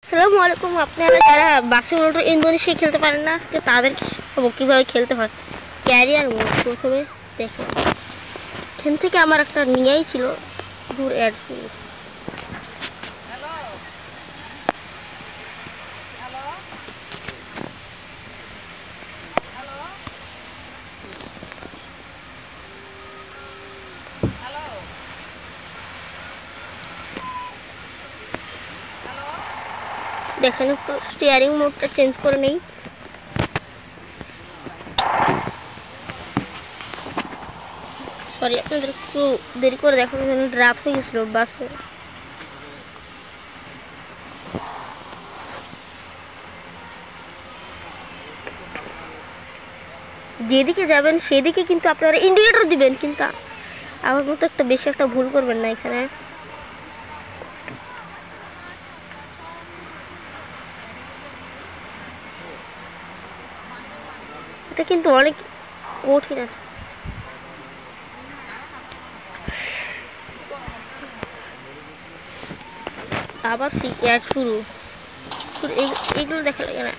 আসসালামু আলাইকুম। আপনারা যারা বাসিমোটর ইন্দোনেশিয়া খেলতে পারেন না, আজকে তাদের কীভাবে খেলতে হয় ক্যারিয়ার মোড। প্রথমে দেখুন, এখান থেকে আমার একটা নিয়েই ছিল দূর অ্যাড শুরু। দেখেন একটু স্টিয়ারিং মোডটা চেঞ্জ করে নেই। সরি, আপনাদের একটু দেরি করে দেখার জন্য রাত হয়ে গেছিল বাসে। যেদিকে যাবেন সেদিকে কিন্তু আপনারা ইন্ডিকেটর দিবেন, কিন্তু আমার মতো একটা বেশি একটা ভুল করবেন না। এখানে এটা কিন্তু অনেক কঠিন আছে। আবার অ্যাড শুরু, এইগুলো দেখা লাগে না।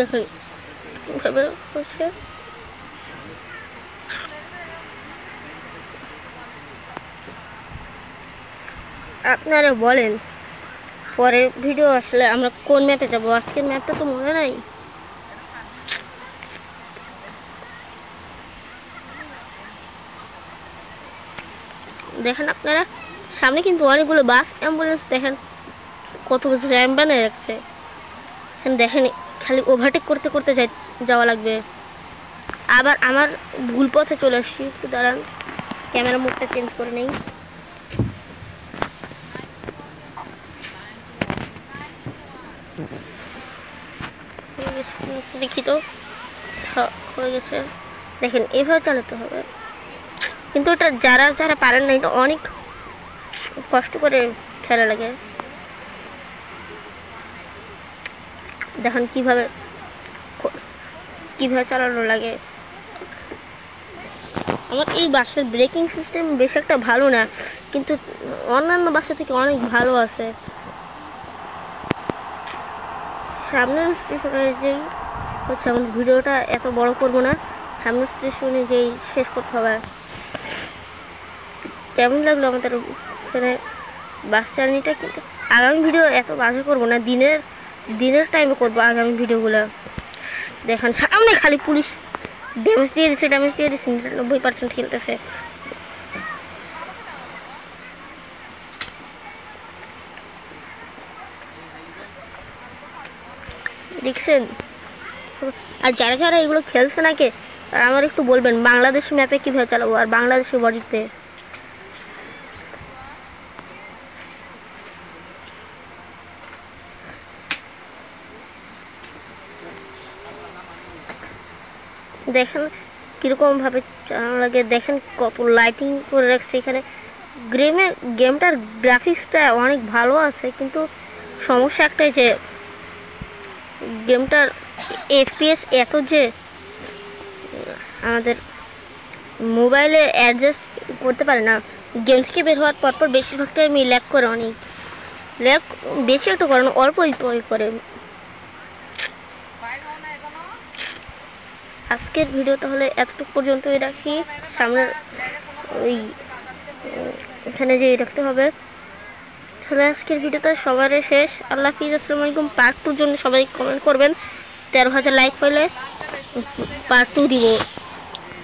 দেখুন কিভাবে হচ্ছে। আপনারা বলেন পরের ভিডিও আসলে আমরা কোন ম্যাপে যাবো। আজকের ম্যাপটা তো মনে নাই। দেখেন আপনারা সামনে কিন্তু অনেকগুলো বাস অ্যাম্বুলেন্স, দেখেন কত বছর র্যাম বানিয়ে রাখছে। দেখেন খালি ওভারটেক করতে করতে যাওয়া লাগবে। আবার আমার ভুল পথে চলে আসছি, একটু দাঁড়ান, ক্যামেরা মোডটা চেঞ্জ করে নেই। দেখি তো হয়ে গেছে। দেখেন এইভাবে চালাতে হবে, কিন্তু এটা যারা যারা পারেন না, এটা অনেক কষ্ট করে খেলা লাগে। দেখেন কিভাবে চালানো লাগে। আমার এই বাসের ব্রেকিং সিস্টেম বেশ একটা ভালো না, কিন্তু অন্যান্য বাসের থেকে অনেক ভালো আছে। সামনের স্টেশনে যেই হচ্ছে, আমাদের ভিডিওটা এত বড় করবো না, সামনের স্টেশনে যেই শেষ করতে হবে। কেমন লাগলো আমাদের এখানে বাস জার্নিটা? কিন্তু আগামী ভিডিও এত বাজে করবো না, দিনের টাইমে করবো আগামী ভিডিওগুলো। দেখেন সামনে খালি পুলিশ ড্যামেজ দিয়ে দিচ্ছে 99% খেলতেছে। দেখছেন? আর যারা যারা এগুলো খেলছে নাকি, আমার একটু বলবেন বাংলাদেশি ম্যাপে কীভাবে চালাবো আর বাংলাদেশি বডিতে। দেখেন কীরকমভাবে চালানো লাগে, দেখেন কত লাইটিং করে রাখছে এখানে। গেমটার গ্রাফিক্সটা অনেক ভালো আছে, কিন্তু সমস্যা একটাই যে গেমটার FPS এত যে আমাদের মোবাইলে অ্যাডজাস্ট করতে পারে না। গেম থেকে বের হওয়ার পরপর বেশিরভাগটাই আমি ল্যাগ করে, অনেক ল্যাগ বেশি একটা করে না, অল্প করে। আজকের ভিডিও তাহলে এতটুকু পর্যন্তই রাখি। সামনের ওই এখানে যেয়ে রাখতে হবে। তাহলে আজকের ভিডিওটা সবার শেষ। আল্লাহ হাফিজ, আসসালামু আলাইকুম। পার্ট 2-র জন্য সবাই কমেন্ট করবেন। 13,000 লাইক পেলে পার্ট 2 দিব।